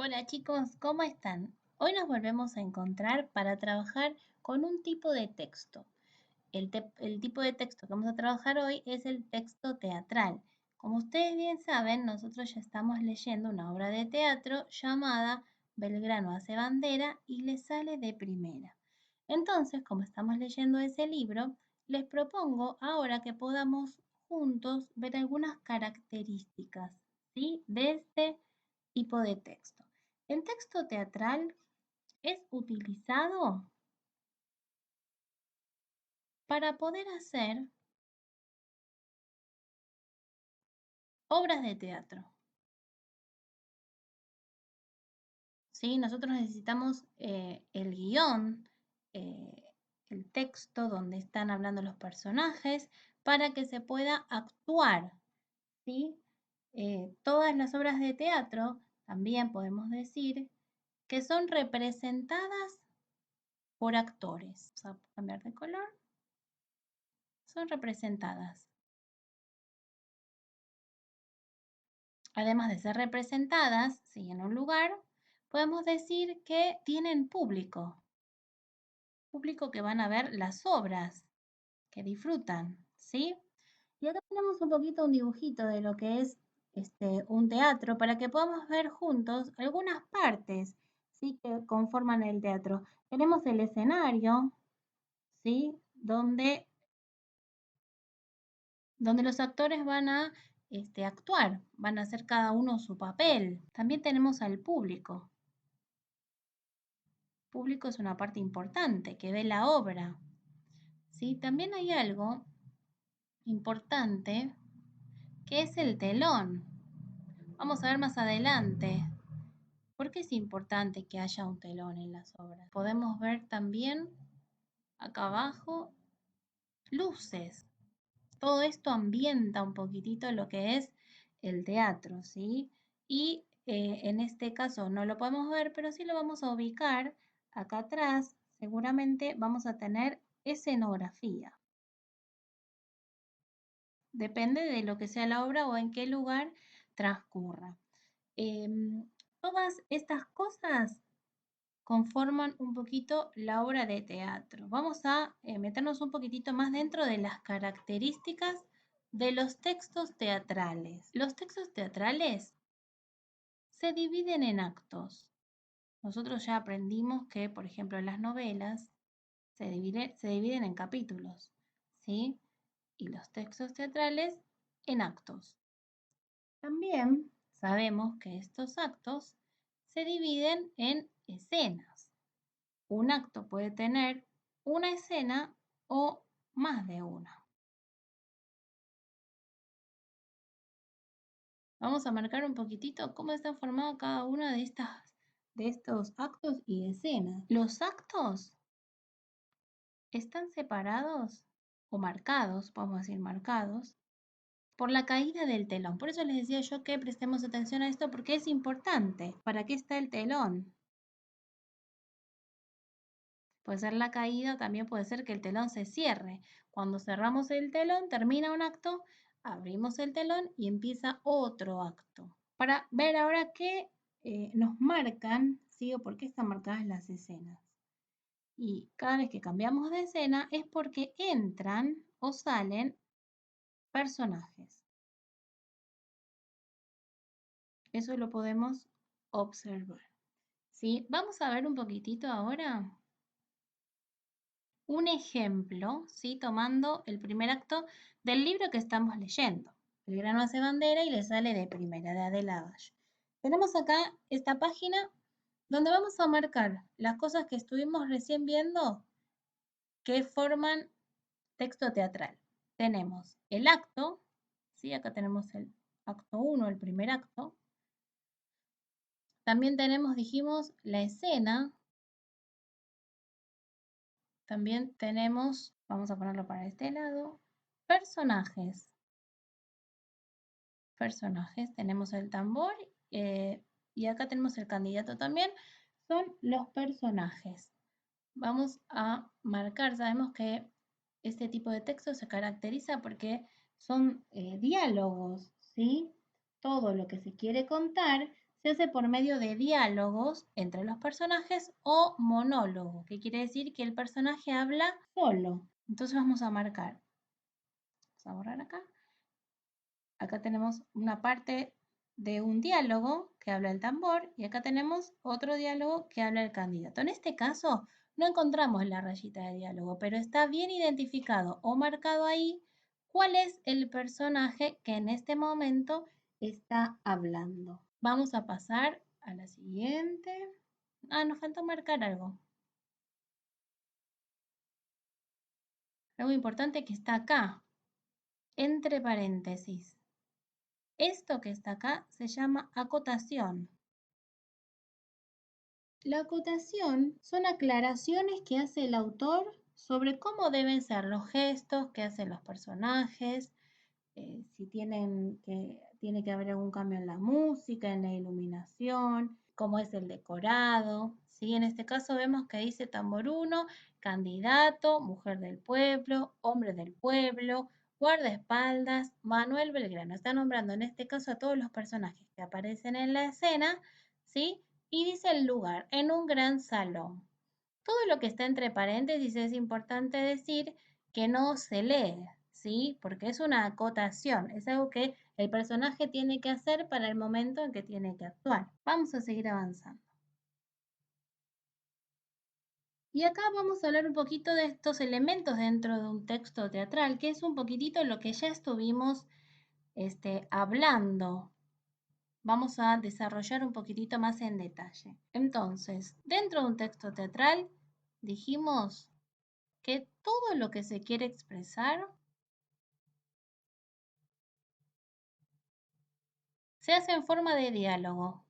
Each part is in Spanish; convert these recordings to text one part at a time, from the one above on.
Hola chicos, ¿cómo están? Hoy nos volvemos a encontrar para trabajar con un tipo de texto. El tipo de texto que vamos a trabajar hoy es el texto teatral. Como ustedes bien saben, nosotros ya estamos leyendo una obra de teatro llamada Belgrano hace bandera y le sale de primera. Entonces, como estamos leyendo ese libro, les propongo ahora que podamos juntos ver algunas características, ¿sí?, de este tipo de texto. El texto teatral es utilizado para poder hacer obras de teatro. ¿Sí? Nosotros necesitamos el guión, eh, el texto donde están hablando los personajes para que se pueda actuar. ¿Sí? Todas las obras de teatro también podemos decir que son representadas por actores. Vamos a cambiar de color. Son representadas. Además de ser representadas, ¿sí?, en un lugar, podemos decir que tienen público que van a ver las obras, que disfrutan, ¿sí? Y acá tenemos un poquito un dibujito de lo que es un teatro para que podamos ver juntos algunas partes, ¿sí?, que conforman el teatro. Tenemos el escenario, ¿sí?, donde los actores van a actuar, van a hacer cada uno su papel. También tenemos al público. El público es una parte importante que ve la obra. ¿Sí? También hay algo importante que es el telón. Vamos a ver más adelante por qué es importante que haya un telón en las obras. Podemos ver también acá abajo luces. Todo esto ambienta un poquitito lo que es el teatro, ¿sí? Y en este caso no lo podemos ver, pero sí lo vamos a ubicar acá atrás. Seguramente vamos a tener escenografía. Depende de lo que sea la obra o en qué lugar transcurra. Todas estas cosas conforman un poquito la obra de teatro. Vamos a meternos un poquitito más dentro de las características de los textos teatrales. Los textos teatrales se dividen en actos. Nosotros ya aprendimos que, por ejemplo, las novelas se dividen en capítulos, ¿sí? Y los textos teatrales en actos. También sabemos que estos actos se dividen en escenas. Un acto puede tener una escena o más de una. Vamos a marcar un poquitito cómo está formado cada una de estos actos y escenas. Los actos están separados o marcados, vamos a decir marcados, por la caída del telón. Por eso les decía yo que prestemos atención a esto porque es importante. ¿Para qué está el telón? Puede ser la caída, también puede ser que el telón se cierre. Cuando cerramos el telón, termina un acto, abrimos el telón y empieza otro acto. Para ver ahora qué nos marcan, ¿sí?, o por qué están marcadas las escenas. Y cada vez que cambiamos de escena es porque entran o salen personajes. Eso lo podemos observar, ¿sí? Vamos a ver un poquitito ahora un ejemplo, ¿sí?, tomando el primer acto del libro que estamos leyendo. Belgrano hace bandera y le sale de primera, de Adela Gallo. Tenemos acá esta página donde vamos a marcar las cosas que estuvimos recién viendo que forman texto teatral. Tenemos el acto, ¿sí?, acá tenemos el acto 1, el primer acto. También tenemos, dijimos, la escena. También tenemos, vamos a ponerlo para este lado, personajes. Tenemos el tambor y acá tenemos el candidato también. Son los personajes. Vamos a marcar, sabemos que este tipo de texto se caracteriza porque son diálogos, ¿sí? Todo lo que se quiere contar se hace por medio de diálogos entre los personajes o monólogo, que quiere decir que el personaje habla solo. Entonces vamos a marcar, vamos a borrar acá. Acá tenemos una parte de un diálogo que habla el tambor y acá tenemos otro diálogo que habla el candidato. En este caso no encontramos la rayita de diálogo, pero está bien identificado o marcado ahí cuál es el personaje que en este momento está hablando. Vamos a pasar a la siguiente. Ah, nos falta marcar algo. Algo importante que está acá, entre paréntesis. Esto que está acá se llama acotación. La acotación son aclaraciones que hace el autor sobre cómo deben ser los gestos que hacen los personajes, si tiene que haber algún cambio en la música, en la iluminación, cómo es el decorado. ¿Sí? En este caso vemos que dice tambor 1, candidato, mujer del pueblo, hombre del pueblo, guardaespaldas, Manuel Belgrano. Está nombrando en este caso a todos los personajes que aparecen en la escena, ¿sí? Y dice el lugar, en un gran salón. Todo lo que está entre paréntesis es importante decir que no se lee, ¿sí? Porque es una acotación, es algo que el personaje tiene que hacer para el momento en que tiene que actuar. Vamos a seguir avanzando. Y acá vamos a hablar un poquito de estos elementos dentro de un texto teatral, que es un poquitito lo que ya estuvimos hablando. Vamos a desarrollar un poquitito más en detalle. Entonces, dentro de un texto teatral, dijimos que todo lo que se quiere expresar se hace en forma de diálogo.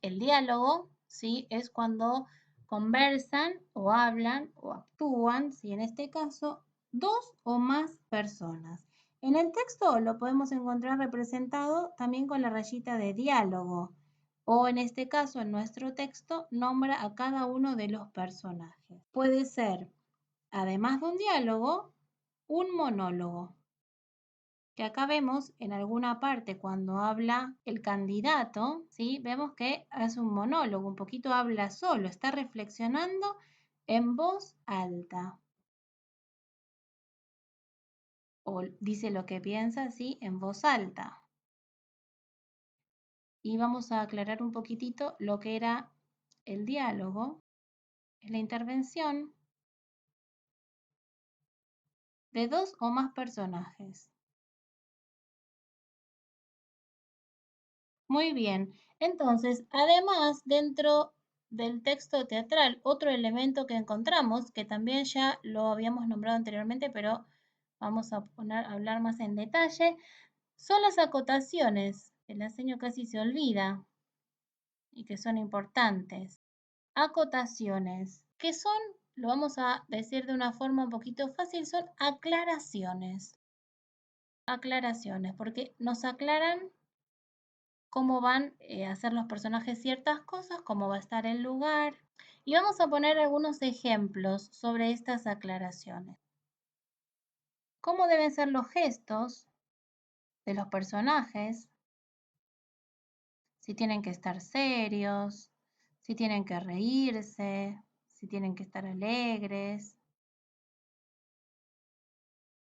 El diálogo, ¿sí? Es cuando conversan o hablan o actúan, ¿sí? En este caso, dos o más personas. En el texto lo podemos encontrar representado también con la rayita de diálogo, o en este caso, en nuestro texto, nombra a cada uno de los personajes. Puede ser, además de un diálogo, un monólogo, que acá vemos en alguna parte cuando habla el candidato, ¿sí? Vemos que hace un monólogo, un poquito habla solo, está reflexionando en voz alta. O dice lo que piensa, ¿sí? En voz alta. Y vamos a aclarar un poquitito lo que era el diálogo, es la intervención de dos o más personajes. Muy bien. Entonces, además, dentro del texto teatral, otro elemento que encontramos, que también ya lo habíamos nombrado anteriormente, pero vamos a hablar más en detalle, son las acotaciones. El aseño casi se olvida y que son importantes. Acotaciones, que son, lo vamos a decir de una forma un poquito fácil, son aclaraciones. Aclaraciones, porque nos aclaran cómo van a hacer los personajes ciertas cosas, cómo va a estar el lugar. Y vamos a poner algunos ejemplos sobre estas aclaraciones. ¿Cómo deben ser los gestos de los personajes? Si tienen que estar serios, si tienen que reírse, si tienen que estar alegres,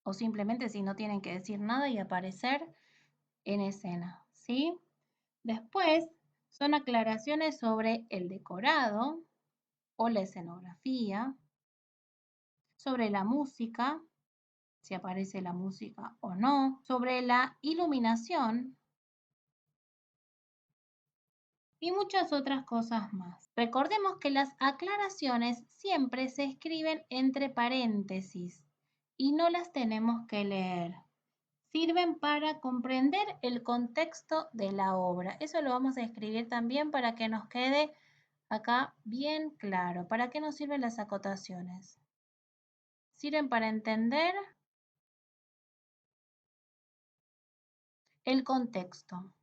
o simplemente si no tienen que decir nada y aparecer en escena, ¿sí? Después son aclaraciones sobre el decorado o la escenografía, sobre la música, si aparece la música o no, sobre la iluminación y muchas otras cosas más. Recordemos que las aclaraciones siempre se escriben entre paréntesis y no las tenemos que leer. Sirven para comprender el contexto de la obra. Eso lo vamos a escribir también para que nos quede acá bien claro. ¿Para qué nos sirven las acotaciones? Sirven para entender el contexto.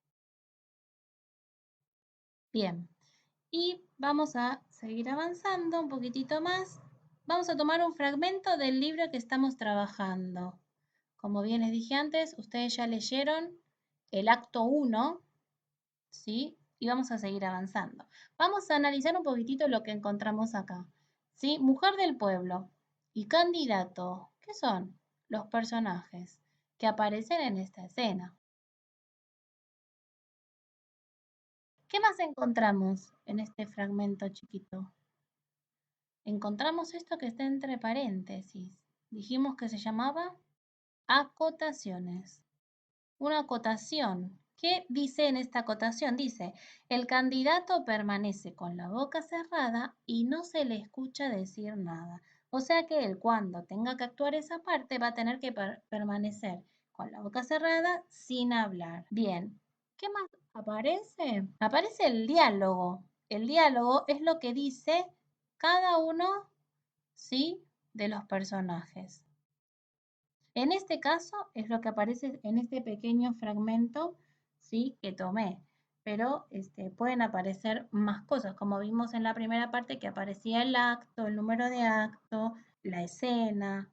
Bien, y vamos a seguir avanzando un poquitito más. Vamos a tomar un fragmento del libro que estamos trabajando. como bien les dije antes, ustedes ya leyeron el acto 1, ¿sí? Y vamos a seguir avanzando. Vamos a analizar un poquitito lo que encontramos acá, ¿sí? Mujer del pueblo y candidato, ¿qué son? Los personajes que aparecen en esta escena. ¿Qué más encontramos en este fragmento chiquito? Encontramos esto que está entre paréntesis. Dijimos que se llamaba acotaciones. Una acotación. ¿Qué dice en esta acotación? Dice, el candidato permanece con la boca cerrada y no se le escucha decir nada. O sea que él cuando tenga que actuar esa parte va a tener que permanecer con la boca cerrada sin hablar. Bien, ¿qué más aparece? Aparece el diálogo. El diálogo es lo que dice cada uno, ¿sí?, de los personajes. En este caso es lo que aparece en este pequeño fragmento, ¿sí?, que tomé, pero pueden aparecer más cosas, como vimos en la primera parte que aparecía el acto, el número de acto, la escena.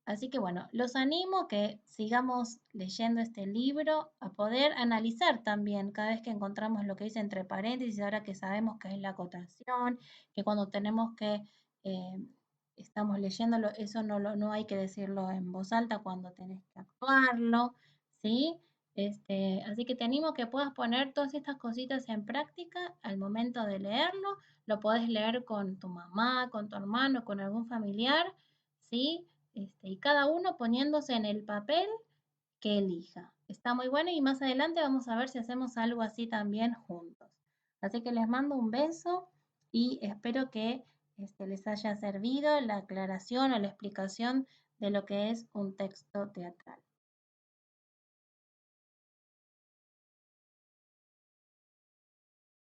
Así que bueno, los animo a que sigamos leyendo este libro, a poder analizar también cada vez que encontramos lo que dice entre paréntesis, ahora que sabemos que es la acotación, que cuando tenemos que eh, estamos leyéndolo, eso no hay que decirlo en voz alta cuando tenés que actuarlo, ¿sí? Así que te animo a que puedas poner todas estas cositas en práctica al momento de leerlo. Lo podés leer con tu mamá, con tu hermano, con algún familiar, ¿sí? Y cada uno poniéndose en el papel que elija. Está muy bueno y más adelante vamos a ver si hacemos algo así también juntos. Así que les mando un beso y espero que les haya servido la aclaración o la explicación de lo que es un texto teatral.